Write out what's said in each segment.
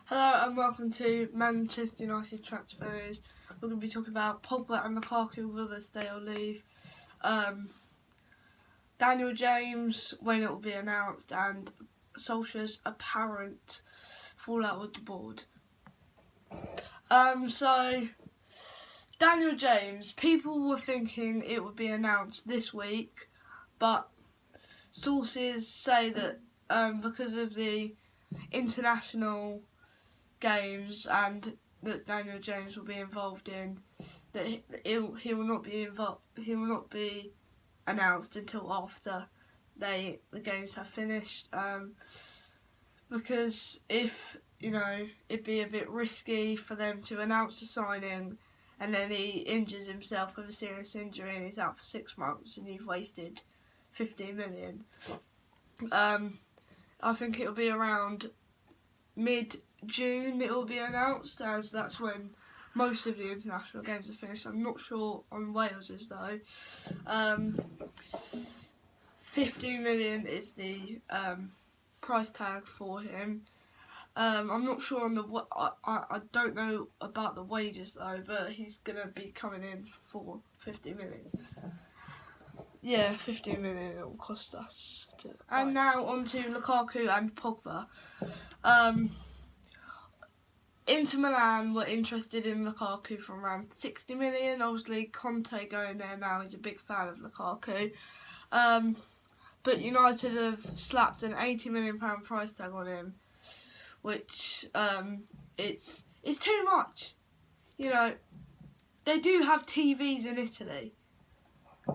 Hello and welcome to Manchester United transfer news. We're going to be talking about Pogba and Lukaku, will they stay or leave? Daniel James, when it will be announced, and Solskjaer's apparent fallout with the board. So Daniel James, people were thinking it would be announced this week, but sources say that because of the international games and that Daniel James will be involved in, that he will not be involved. He will not be announced until after the games have finished. Because if it'd be a bit risky for them to announce a signing and then he injures himself with a serious injury and he's out for 6 months and you've wasted 15 million. I think it'll be around mid-June it will be announced, as that's when most of the international games are finished. I'm not sure on Wales's though. 15 million is the price tag for him. I'm not sure on the I don't know about the wages though, but he's gonna be coming in for 50 million. Yeah, 15 million it will cost us. And now on to Lukaku and Pogba. Inter Milan were interested in Lukaku for around 60 million. Obviously, Conte going there now, he's a big fan of Lukaku. But United have slapped an £80 million price tag on him, which it's too much. They do have TVs in Italy.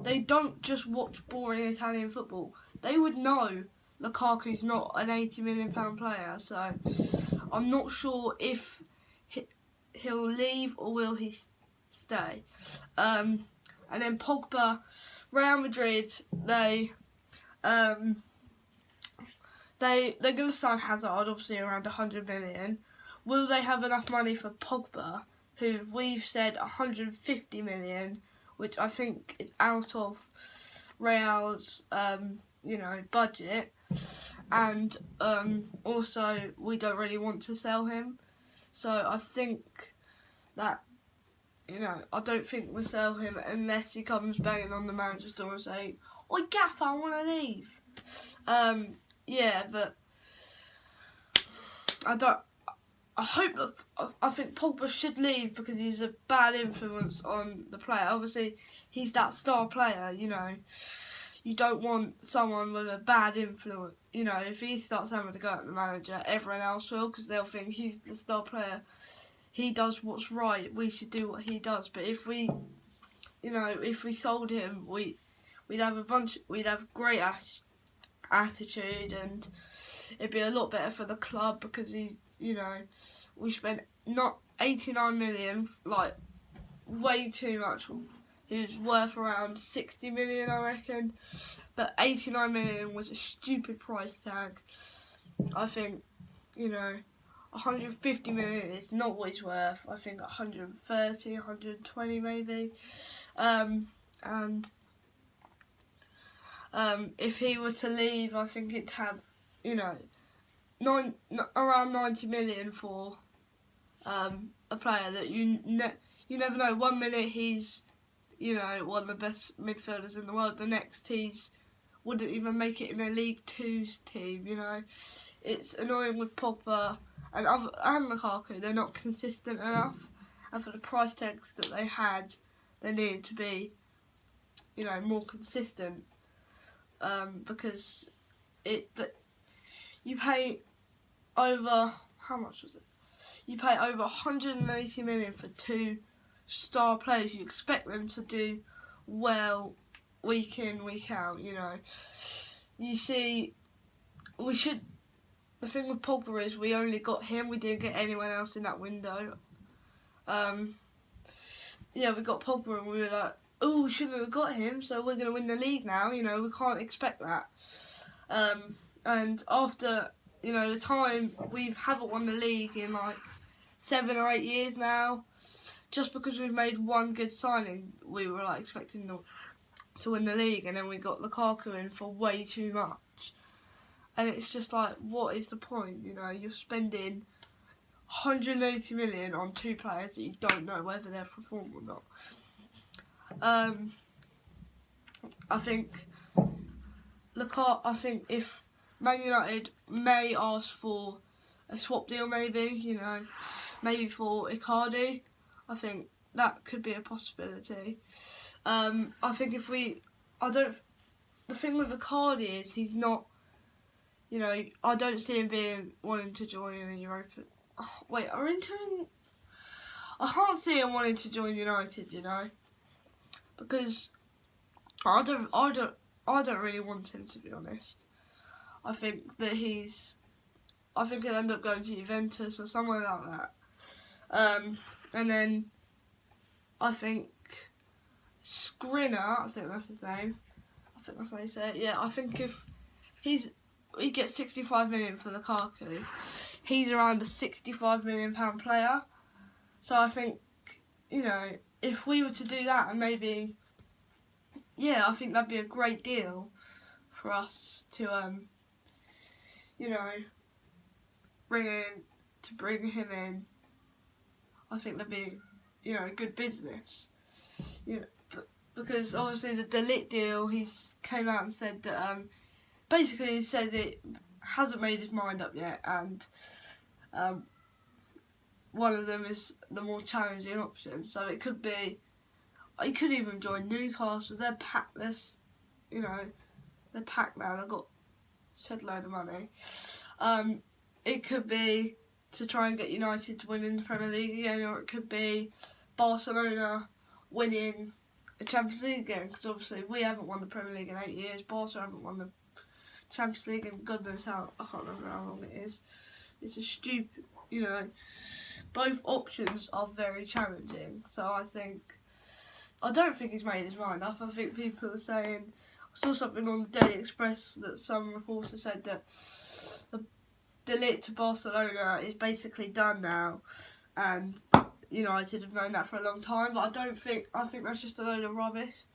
They don't just watch boring Italian football. They would know Lukaku's not an £80 million player, so I'm not sure if he'll leave or will he stay. And then Pogba, Real Madrid, they're going to sign Hazard, obviously around 100 million. Will they have enough money for Pogba, who we've said 150 million, which I think is out of Real's budget, and also we don't really want to sell him, so I think that I don't think we'll sell him unless he comes banging on the manager's door and say, "Oi, Gaffer, I want to leave." But I think Pogba should leave because he's a bad influence on the player. Obviously, he's that star player, You don't want someone with a bad influence. If he starts having to go at the manager, everyone else will, because they'll think he's the star player. He does what's right. We should do what he does. But if we sold him, we'd have great attitude, and it'd be a lot better for the club because we spent not 89 million, like way too much. He was worth around 60 million, I reckon, but 89 million was a stupid price tag. I think 150 million is not what he's worth. I think 130, 120 maybe. If he were to leave, I think it'd have around 90 million for a player that you never know. 1 minute he's one of the best midfielders in the world. The next he's wouldn't even make it in a League Two's team. It's annoying with Pogba and Lukaku. They're not consistent enough, and for the price tags that they had, they needed to be more consistent. Because you pay over, how much was it? You pay over 180 million for 2 star players. You expect them to do well week in, week out. You see, the thing with Pogba is we only got him. We didn't get anyone else in that window. We got Pogba and we were like, oh, we shouldn't have got him, so we're going to win the league now. We can't expect that. And after, the time we haven't won the league in like 7 or 8 years now, just because we've made one good signing, we were like expecting to win the league, and then we got Lukaku in for way too much. And it's just like, what is the point? You're spending 180 million on 2 players that you don't know whether they'll perform or not. I think if Man United may ask for a swap deal, maybe for Icardi, I think that could be a possibility. I think the thing with Icardi is he's not, I don't see him wanting to join in the Europa. Oh, wait, I can't see him wanting to join United, because I don't really want him, to be honest. I think he'll end up going to Juventus or somewhere like that. And then I think Skriniar, I think that's his name. I think that's how you say it. Yeah, I think if he gets 65 million for Lukaku, he's around a 65 million pound player. So I think, if we were to do that, and maybe, I think that'd be a great deal for us to, bring him in. I think that'd be, good business. Because obviously the De Ligt deal, he's came out and said that, basically he said it hasn't made his mind up yet, and one of them is the more challenging option. So it could be, he could even join Newcastle. They're packed. They're packed now. They've got a shed load of money. It could be to try and get United to win in the Premier League again, or it could be Barcelona winning the Champions League again, because obviously we haven't won the Premier League in 8 years. Barca haven't won the Champions League in God knows how. I can't remember how long it is. It's a stupid, both options are very challenging. So I don't think he's made his mind up. I think people are saying, I saw something on the Daily Express that some reporter said that the De Ligt to Barcelona is basically done now, and United have known that for a long time. But I think that's just a load of rubbish.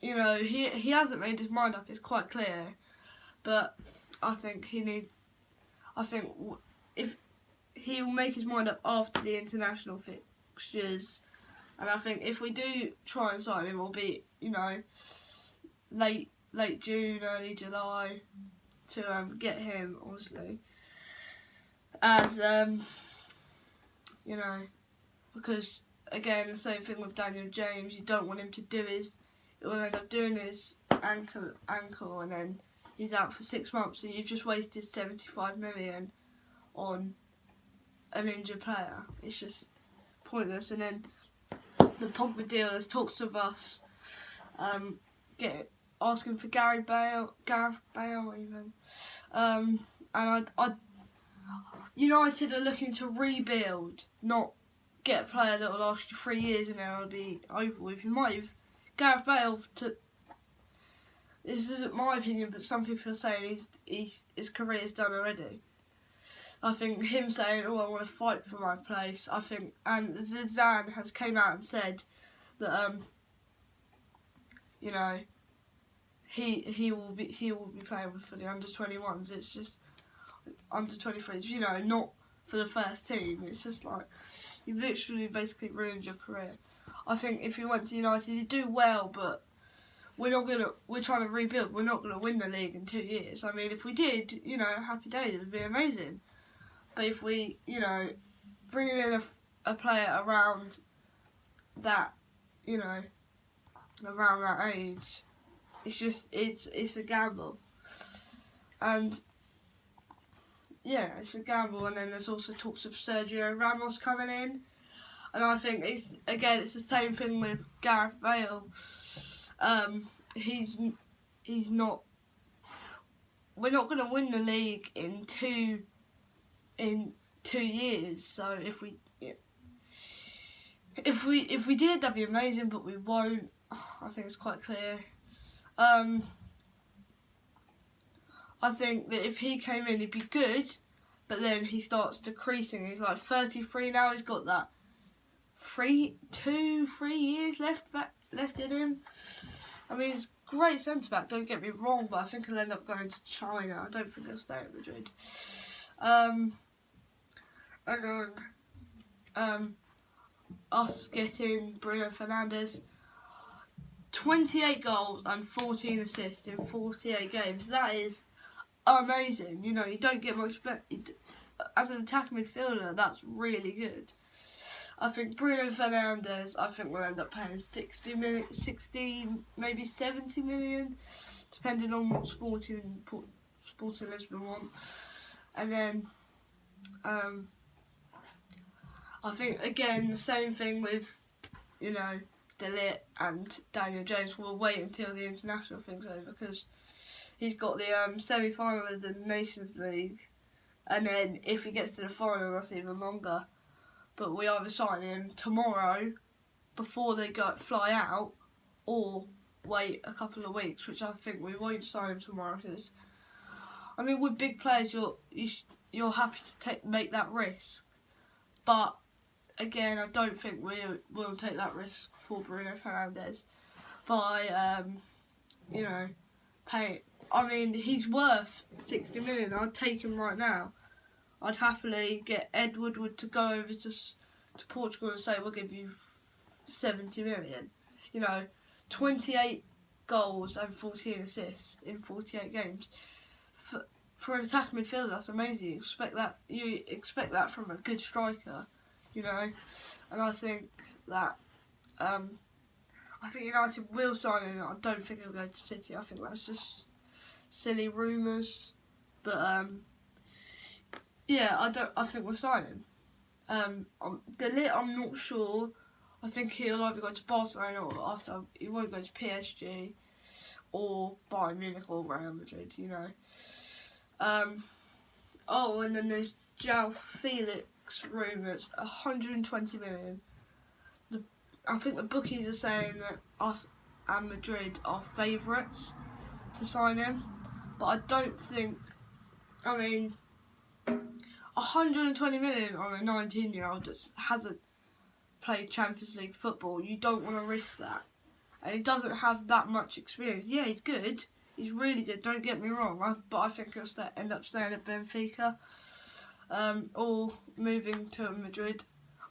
He hasn't made his mind up. It's quite clear, but I think if he will make his mind up after the international fixtures, and I think if we do try and sign him, it'll be late June, early July to get him, obviously, as because again, the same thing with Daniel James. You don't want him to do he will end up doing his ankle, and then he's out for 6 months, and you've just wasted 75 million on an injured player. It's just pointless. And then the Pogba deal, there's talks of us asking for Gareth Bale even, and United are looking to rebuild, not get a player that will last you 3 years and then it'll be over with. You might have Gareth Bale this isn't my opinion, but some people are saying his career is done already. I think him saying, I want to fight for my place, and Zidane has came out and said that he will be playing for the under-21s. It's just under-23s, not for the first team. It's just like, you've literally basically ruined your career. I think if you went to United, you'd do well, but we're trying to rebuild. We're not gonna win the league in 2 years. I mean, if we did, happy days, it would be amazing. But if we, bringing in a player around that, around that age, it's a gamble. And it's a gamble. And then there's also talks of Sergio Ramos coming in, and I think it's the same thing with Gareth Bale. He's not. We're not going to win the league in 2 years. So if we did, that'd be amazing. But we won't. I think it's quite clear. I think that if he came in, he'd be good, but then he starts decreasing. He's like 33 now. He's got that 3 years left in him. I mean, he's a great centre back. Don't get me wrong, but I think he'll end up going to China. I don't think he'll stay at Madrid. And then us getting Bruno Fernandes, 28 goals and 14 assists in 48 games. That is amazing. You know, you don't get much better. As an attacking midfielder, that's really good. I think Bruno Fernandes, will end up paying 60, maybe 70 million, depending on what Sporting Lisbon want. And then, I think again the same thing with, you know, De Ligt and Daniel James. We'll wait until the international thing's over because he's got the semi-final of the Nations League, and then if he gets to the final, that's even longer. But we either sign him tomorrow before they fly out, or wait a couple of weeks, which I think we won't sign him tomorrow because, I mean, with big players, you're happy to make that risk. But again, I don't think we'll take that risk for Bruno Fernandes by you know, pay. I mean, he's worth 60 million. I'd take him right now. I'd happily get Ed Woodward to go over to Portugal and say we'll give you 70 million. You know, 28 goals and 14 assists in 48 games. For an attacking midfielder, that's amazing. You expect that from a good striker, you know. And I think that United will sign him. I don't think he'll go to City. I think that's just silly rumours. But yeah, I think we'll sign him. De Ligt, I'm not sure. I think he'll either go to Barcelona or he won't go to PSG or Bayern Munich or Real Madrid, you know. And then there's João Felix rumours, 120 million. I think the bookies are saying that us and Madrid are favourites to sign him, but I don't think. I mean, 120 million on a 19-year-old that hasn't played Champions League football. You don't want to risk that, and he doesn't have that much experience. Yeah, he's good. He's really good. Don't get me wrong. But I think he'll end up staying at Benfica, or moving to Madrid.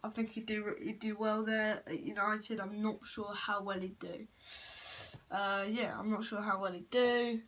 I think he'd do well there at United. I'm not sure how well he'd do. I'm not sure how well he'd do.